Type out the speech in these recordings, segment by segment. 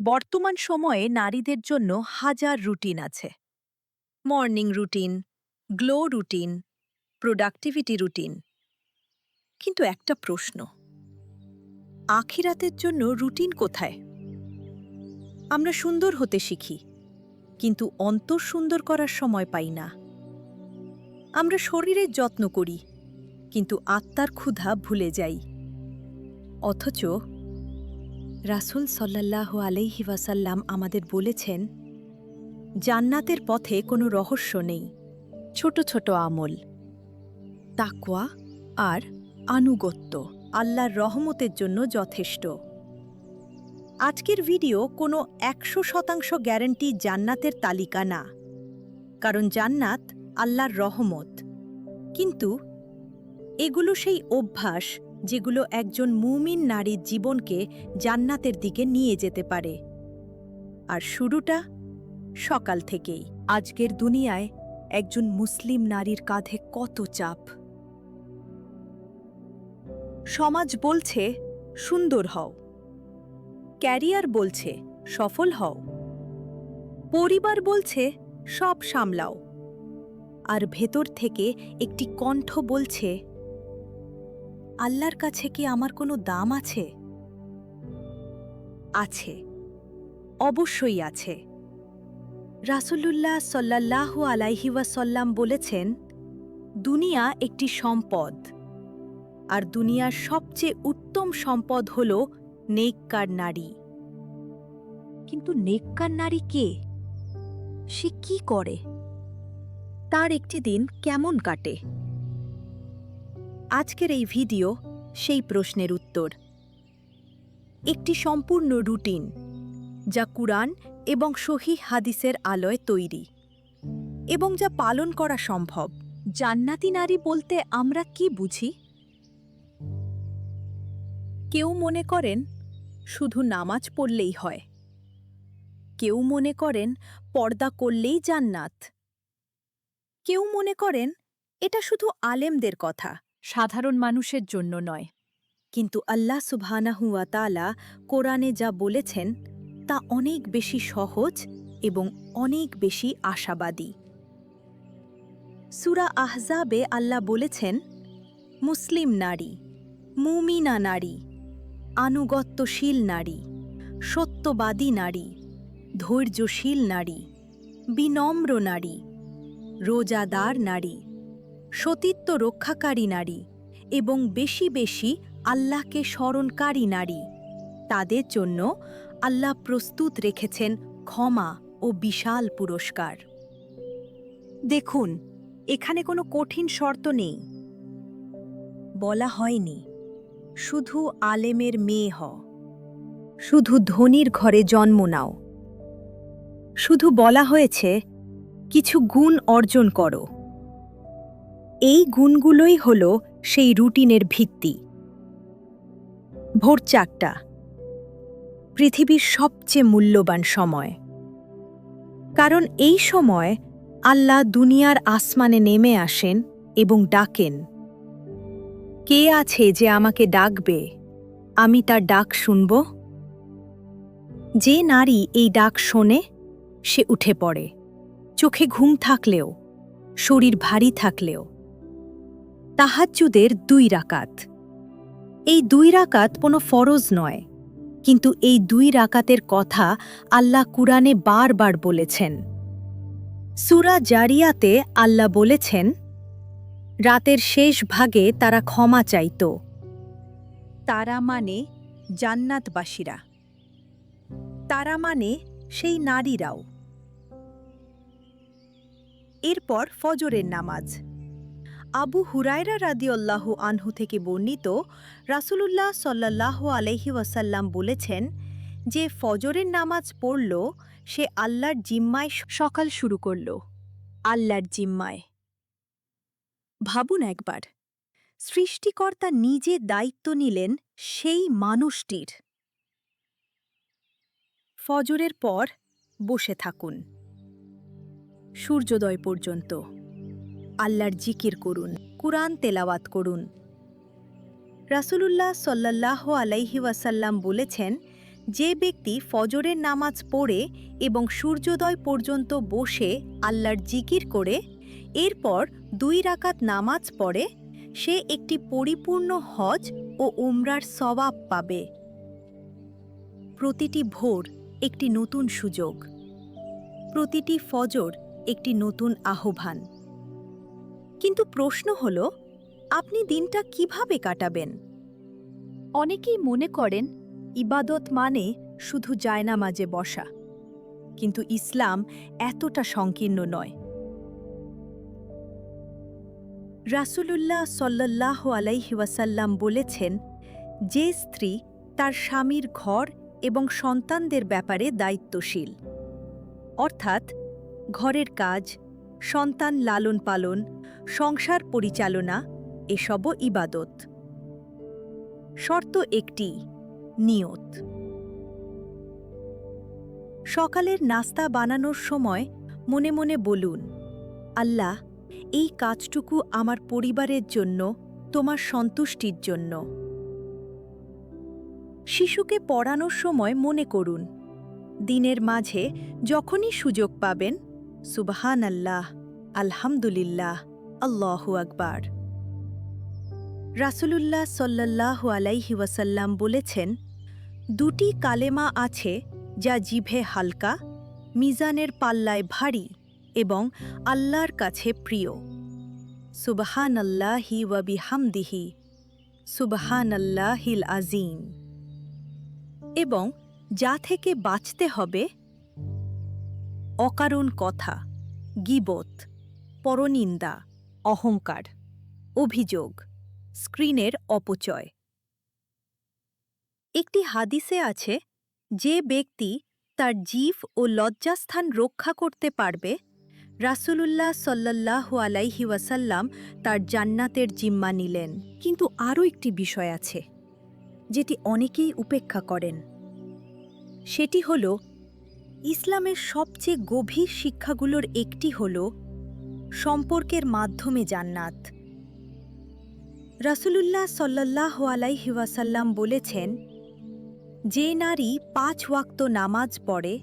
বর্তমান সময়ে নারীদের জন্য হাজার রুটিন আছে। Morning routine, glow routine, productivity routine. কিন্তু একটা প্রশ্ন, আখিরাতের জন্য রুটিন কোথায়? আমরা সুন্দর হতে শিখি, কিন্তু অন্তর সুন্দর করার সময় পাই না। আমরা শরীরের যত্ন করি, কিন্তু আত্মার ক্ষুধা ভুলে যাই। অথচ রাসূল সাল্লাল্লাহু আলাইহি ওয়াসাল্লাম আমাদের বলেছেন, জান্নাতের পথে কোনো রহস্য নেই, ছোট ছোট আমল, তাকওয়া আর আনুগত্য আল্লাহর রহমতের জন্য যথেষ্ট। আজকের ভিডিও কোনো 100% গ্যারান্টি জান্নাতের তালিকা না, কারণ জান্নাত আল্লাহর রহমত, কিন্তু এগুলো সেই অভ্যাস যেগুলো একজন মুমিন নারীর জীবনকে জান্নাতের দিকে নিয়ে যেতে পারে। আর শুরুটা সকাল থেকেই। আজকের দুনিয়ায় একজন মুসলিম নারীর কাঁধে কত চাপ। সমাজ বলছে সুন্দর হও, ক্যারিয়ার বলছে সফল হও, পরিবার বলছে সব সামলাও, আর ভেতর থেকে একটি কণ্ঠ বলছে, আল্লাহর কাছে কি আমার কোনো দাম আছে? আছে, অবশ্যই আছে। রাসূলুল্লাহ সাল্লাল্লাহু আলাইহি ওয়াসাল্লাম বলেছেন, দুনিয়া একটি সম্পদ, আর দুনিয়ার সবচেয়ে উত্তম সম্পদ হল নেককার নারী। কিন্তু নেককার নারী কে? সে কি করে? তার একটি দিন কেমন কাটে? আজকের এই ভিডিও সেই প্রশ্নের উত্তর। একটি সম্পূর্ণ রুটিন, যা কুরআন এবং সহিহ হাদিসের আলোয় তৈরি, এবং যা পালন করা সম্ভব। জান্নাতি নারী বলতে আমরা কি বুঝি? কেউ মনে করেন শুধু নামাজ পড়লেই হয়, কেউ মনে করেন পর্দা করলেই জান্নাত, কেউ মনে করেন এটা শুধু আলেমদের কথা, সাধারণ মানুষের জন্য নয়। কিন্তু আল্লাহ সুবহানাহু ওয়া তাআলা কোরআনে যা বলেছেন তা অনেক বেশি সহজ এবং অনেক বেশি আশাবাদী। সূরা আহজাবে আল্লাহ বলেছেন, মুসলিম নারী, মুমিনা নারী, আনুগত্যশীল নারী, সত্যবাদী নারী, ধৈর্যশীল নারী, বিনম্র নারী, রোজাদার নারী, সতীত্ব রক্ষাকারী নারী এবং বেশি বেশি আল্লাহকে স্মরণকারী নারী, তাদের জন্য আল্লাহ প্রস্তুত রেখেছেন ক্ষমা ও বিশাল পুরস্কার। দেখুন, এখানে কোনো কঠিন শর্ত নেই। বলা হয়নি শুধু আলেমের মেয়ে হও, শুধু ধনীর ঘরে জন্ম নাও। শুধু বলা হয়েছে কিছু গুণ অর্জন করো। এই গুণগুলোই হল সেই রুটিনের ভিত্তি। ভোর 4টা, পৃথিবীর সবচেয়ে মূল্যবান সময়, কারণ এই সময় আল্লাহ দুনিয়ার আসমানে নেমে আসেন এবং ডাকেন, কে আছে যে আমাকে ডাকবে, আমি তার ডাক শুনব। যে নারী এই ডাক শোনে সে উঠে পড়ে, চোখে ঘুম থাকলেও, শরীর ভারী থাকলেও। তাহাজ্জুদের 2 রাকাত। এই 2 রাকাত কোনো ফরজ নয়, কিন্তু এই 2 রাকাতের কথা আল্লাহ কুরআনে বারবার বলেছেন। সূরা জারিয়াতে আল্লাহ বলেছেন, রাতের শেষ ভাগে তারা ক্ষমা চাইত। তারা মানে জান্নাতবাসীরা, তারা মানে সেই নারীরাও। এরপর ফজরের নামাজ। আবু হুরায়রা রাদিয়াল্লাহু আনহু থেকে বর্ণিত, রাসূলুল্লাহ সাল্লাল্লাহু আলাইহি ওয়াসাল্লাম বলেছেন, যে ফজরের নামাজ পড়ল সে আল্লাহর জিম্মায় সকাল শুরু করল। আল্লাহর জিম্মায়। ভাবুন একবার, সৃষ্টিকর্তা নিজে দায়িত্ব নিলেন সেই মানুষটির। ফজরের পর বসে থাকুন সূর্যোদয় পর্যন্ত, আল্লাহর জিকির করুন, কুরআন তেলাওয়াত করুন। রাসূলুল্লাহ সাল্লাল্লাহু আলাইহি ওয়াসাল্লাম বলেছেন, যে ব্যক্তি ফজরের নামাজ পড়ে এবং সূর্যোদয় পর্যন্ত বসে আল্লাহর জিকির করে এরপর 2 রাকাত নামাজ পড়ে, সে একটি পরিপূর্ণ হজ ও উমরার সওয়াব পাবে। প্রতিটি ভোর একটি নতুন সুযোগ, প্রতিটি ফজর একটি নতুন আহ্বান। কিন্তু প্রশ্ন হল, আপনি দিনটা কিভাবে কাটাবেন? অনেকেই মনে করেন ইবাদত মানে শুধু জায়নামাজে বসা, কিন্তু ইসলাম এতটা সংকীর্ণ নয়। রাসূলুল্লাহ সাল্লাল্লাহু আলাইহি ওয়াসাল্লাম বলেছেন, যে স্ত্রী তার স্বামীর ঘর এবং সন্তানদের ব্যাপারে দায়িত্বশীল, অর্থাৎ ঘরের কাজ, সন্তান লালন পালন, সংসার পরিচালনা, এসবও ইবাদত। শর্ত একটি, নিয়ত। সকালের নাস্তা বানানোর সময় মনে মনে বলুন, আল্লাহ, এই কাজটুকু আমার পরিবারের জন্য, তোমার সন্তুষ্টির জন্য। শিশুকে পড়ানোর সময় মনে করুন, দিনের মাঝে যখনই সুযোগ পাবেন, সুবহানাল্লাহ, আলহামদুলিল্লাহ, আল্লাহু আকবার। রাসূলুল্লাহ সাল্লাল্লাহু আলাইহি ওয়াসাল্লাম বলেছেন, 2টি কালেমা আছে যা জিভে হালকা, মিজানের পাল্লায় ভারী এবং আল্লাহর কাছে প্রিয়। সুবহানাল্লাহি ওয়া বিহামদিহি, সুবহানাল্লাহিল আযীম। এবং যা থেকে বাঁচতে হবে, অকারণ কথা, গীবত, পরনিন্দা, অহংকার, অভিযোগ, স্ক্রিনের অপচয়। একটি হাদিসে আছে, যে ব্যক্তি তার জিভ ও লজ্জাস্থান রক্ষা করতে পারবে, রাসূলুল্লাহ সাল্লাল্লাহু আলাইহি ওয়াসাল্লাম তার জান্নাতের জিম্মা নিলেন। কিন্তু আরও একটি বিষয় আছে যেটি অনেকেই উপেক্ষা করেন। সেটি হল, ইসলামের সবচেয়ে গভীর শিক্ষাগুলোর একটি হল সম্পর্কের মাধ্যমে জান্নাত। রাসূলুল্লাহ সাল্লাল্লাহু আলাইহি ওয়াসাল্লাম বলেছেন, যে নারী 5 ওয়াক্ত নামাজ পড়ে,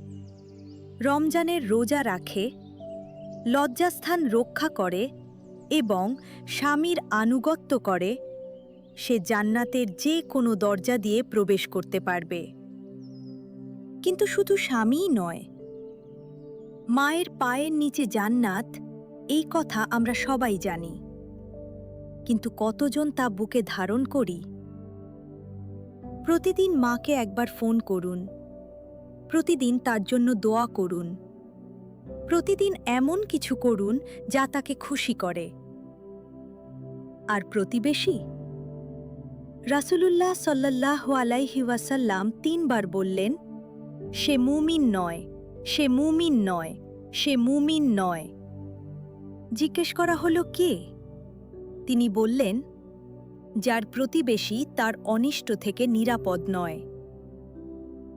রমজানের রোজা রাখে, লজ্জাস্থান রক্ষা করে এবং স্বামীর আনুগত্য করে, সে জান্নাতের যে কোনো দরজা দিয়ে প্রবেশ করতে পারবে। কিন্তু শুধু স্বামীই নয়, মায়ের পায়ের নিচে জান্নাত, এই কথা আমরা সবাই জানি। কিন্তু কতজন তা বুকে ধারণ করি? প্রতিদিন মাকে একবার ফোন করুন, প্রতিদিন তার জন্য দোয়া করুন, প্রতিদিন এমন কিছু করুন যা তাকে খুশি করে। আর প্রতিবেশী? রাসূলুল্লাহ সাল্লাল্লাহু আলাইহি ওয়াসাল্লাম 3 বার বললেন, সে মুমিন নয়, সে মুমিন নয়, সে মুমিন নয়। জিজ্ঞেস করা হলো, কে? তিনি বললেন, যার প্রতিবেশী তার অনিষ্ট থেকে নিরাপদ নয়।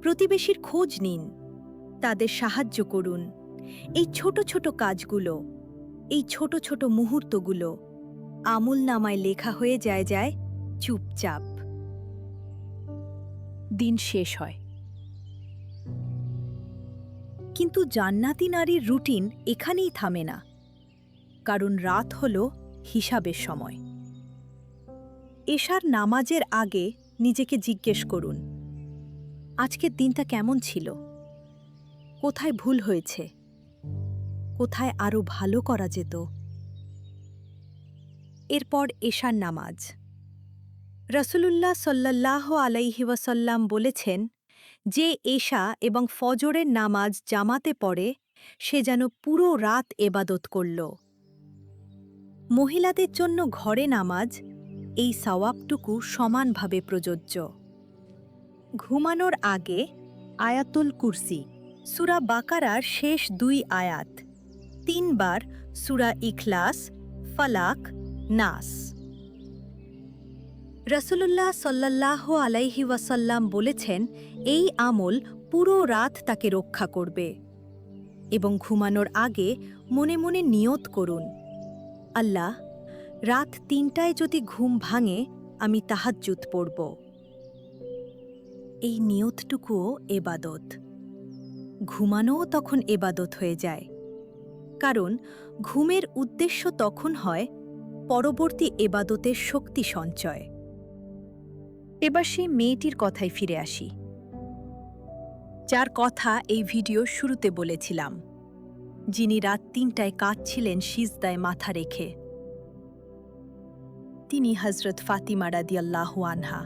প্রতিবেশীর খোঁজ নিন, তাদের সাহায্য করুন। এই ছোট ছোট কাজগুলো, এই ছোট ছোট মুহূর্তগুলো আমলনামায় লেখা হয়ে যায় চুপচাপ। দিন শেষ হয়। কিন্তু জান্নাতি নারীর রুটিন এখানেই থামে না, কারণ রাত হল হিসাবের সময়। এশার নামাজের আগে নিজেকে জিজ্ঞেস করুন, আজকের দিনটা কেমন ছিল? কোথায় ভুল হয়েছে? কোথায় আরও ভালো করা যেত? এরপর এশার নামাজ। রাসূলুল্লাহ সাল্লাল্লাহু আলাইহি ওয়াসাল্লাম বলেছেন, যে এশা এবং ফজরের নামাজ জামাতে পড়ে, সে যেন পুরো রাত এবাদত করল। মহিলাদের জন্য ঘরে নামাজ, এই সওয়াবটুকু সমানভাবে প্রযোজ্য। ঘুমানোর আগে আয়াতুল কুরসি, সূরা বাকারার শেষ 2 আয়াত, 3 বার সূরা ইখলাস, ফালাক, নাস। রাসূলুল্লাহ সাল্লাল্লাহু আলাইহি ওয়াসাল্লাম বলেছেন, এই আমল পুরো রাত তাকে রক্ষা করবে। এবং ঘুমানোর আগে মনে মনে নিয়ত করুন, আল্লাহ, রাত 3টায় যদি ঘুম ভাঙে, আমি তাহাজ্জুদ পড়ব। এই নিয়তটুকুও এবাদত। ঘুমানোও তখন এবাদত হয়ে যায়, কারণ ঘুমের উদ্দেশ্য তখন হয় পরবর্তী এবাদতের শক্তি সঞ্চয়। এবার সেই মেয়েটির কথায় ফিরে আসি, যার কথা এই ভিডিও শুরুতে বলেছিলাম, যিনি রাত ৩টায় কাঁদছিলেন সিজদায় মাথা রেখে। তিনি হযরত ফাতিমা রাদিয়াল্লাহু আনহা,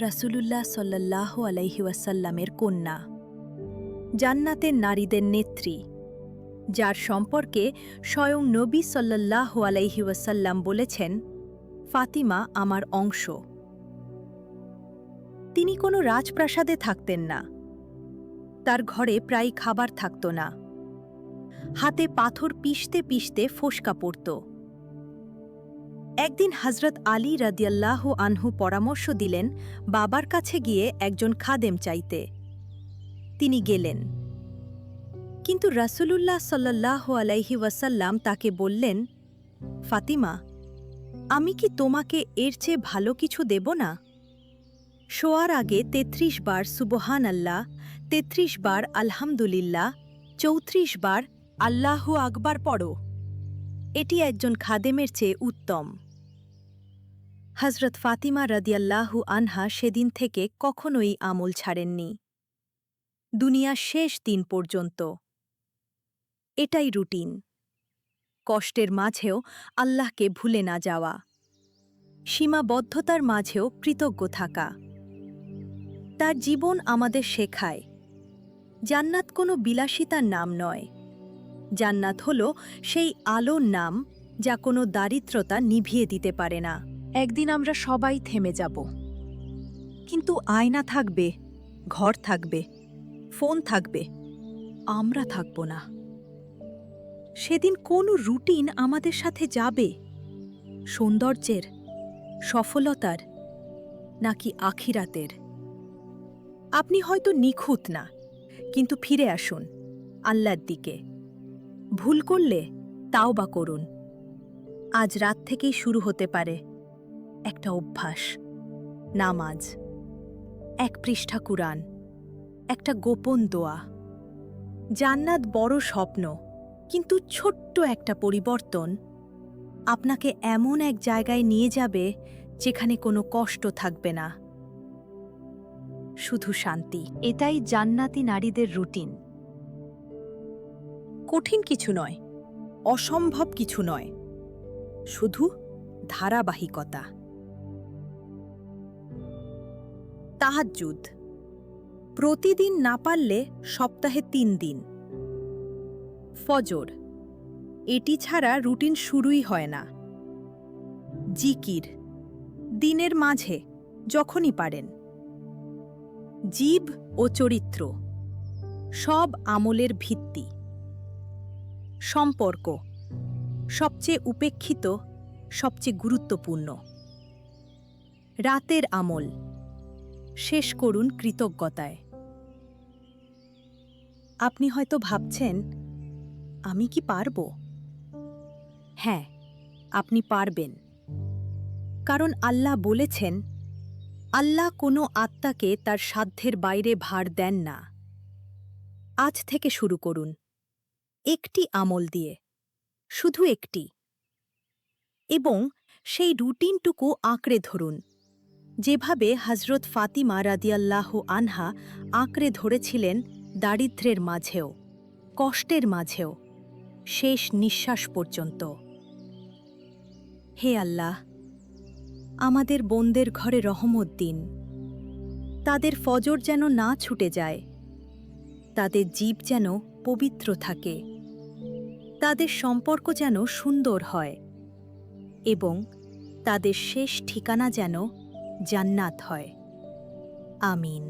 রাসূলুল্লাহ সাল্লাল্লাহু আলাইহি ওয়াসাল্লামের কন্যা, জান্নাতের নারীদের নেত্রী, যার সম্পর্কে স্বয়ং নবী সাল্লাল্লাহু আলাইহি ওয়াসাল্লাম বলেছেন, ফাতিমা আমার অংশ। তিনি কোনো রাজপ্রাসাদে থাকতেন না, তার ঘরে প্রায় খাবার থাকত না, হাতে পাথর পিষতে পিষতে ফোসকা পড়ত। একদিন হযরত আলী রাদিয়াল্লাহু আনহু পরামর্শ দিলেন বাবার কাছে গিয়ে একজন খাদেম চাইতে। তিনি গেলেন, কিন্তু রাসূলুল্লাহ সাল্লাল্লাহু আলাইহি ওয়াসাল্লাম তাকে বললেন, ফাতিমা, আমি কি তোমাকে এর চেয়ে ভালো কিছু দেব না? শোয়ার আগে ৩৩ বার সুবহান আল্লাহ, ৩৩ বার আলহামদুলিল্লাহ, ৩৪ বার আল্লাহু আকবার পড়ো। এটি একজন খাদেমের চেয়ে উত্তম। হযরত ফাতিমা রাদিয়াল্লাহু আনহা সেদিন থেকে কখনোই আমল ছাড়েননি, দুনিয়ার শেষ দিন পর্যন্ত। এটাই রুটিন, কষ্টের মাঝেও আল্লাহকে ভুলে না যাওয়া, সীমাবদ্ধতার মাঝেও কৃতজ্ঞ থাকা। তার জীবন আমাদের শেখায়, জান্নাত কোনো বিলাসিতার নাম নয়, জান্নাত হল সেই আলোর নাম যা কোনো দারিদ্রতা নিভিয়ে দিতে পারে না। একদিন আমরা সবাই থেমে যাব, কিন্তু আয়না থাকবে, ঘর থাকবে, ফোন থাকবে, আমরা থাকব না। সেদিন কোন রুটিন আমাদের সাথে যাবে, সৌন্দর্যের, সফলতার, নাকি আখিরাতের? আপনি হয়তো নিখুঁত না, কিন্তু ফিরে আসুন আল্লাহর দিকে। ভুল করলে তাওবা করুন। আজ রাত থেকেই শুরু হতে পারে একটা অভ্যাস, নামাজ, ১ পৃষ্ঠা কুরআন, একটা গোপন দোয়া। জান্নাত বড় স্বপ্ন, কিন্তু ছোট্ট একটা পরিবর্তন আপনাকে এমন এক জায়গায় নিয়ে যাবে যেখানে কোনো কষ্ট থাকবে না, শুধু শান্তি। এটাই জান্নাতি নারীদের রুটিন। কঠিন কিছু নয়, অসম্ভব কিছু নয়, শুধু ধারাবাহিকতা। তাহাজ্জুদ প্রতিদিন না পারলে সপ্তাহে ৩ দিন। ফজর এটি ছাড়া রুটিন শুরুই হয় না। জিকির দিনের মাঝে যখনই পারেন। জীব ও চরিত্র সব আমলের ভিত্তি। সম্পর্ক সবচেয়ে উপেক্ষিত, সবচেয়ে গুরুত্বপূর্ণ। রাতের আমল শেষ করুন কৃতজ্ঞতায়। আপনি হয়তো ভাবছেন, আমি কি পারব? হ্যাঁ, আপনি পারবেন, কারণ আল্লাহ বলেছেন, আল্লাহ কোনো আত্মাকে তার সাধ্যের বাইরে ভার দেন না। আজ থেকে শুরু করুন, একটি আমল দিয়ে, শুধু একটি, এবং সেই রুটিনটুকু আঁকড়ে ধরুন, যেভাবে হযরত ফাতিমা রাদিয়াল্লাহু আনহা আঁকড়ে ধরেছিলেন দারিদ্র্যের মাঝেও, কষ্টের মাঝেও, শেষ নিঃশ্বাস পর্যন্ত। হে আল্লাহ, আমাদের বোনদের ঘরে রহমত দিন। তাদের ফজর যেন না ছুটে যায়, তাদের জীব যেন পবিত্র থাকে, তাদের সম্পর্ক যেন সুন্দর হয়, এবং তাদের শেষ ঠিকানা যেন জান্নাত হয়। আমিন।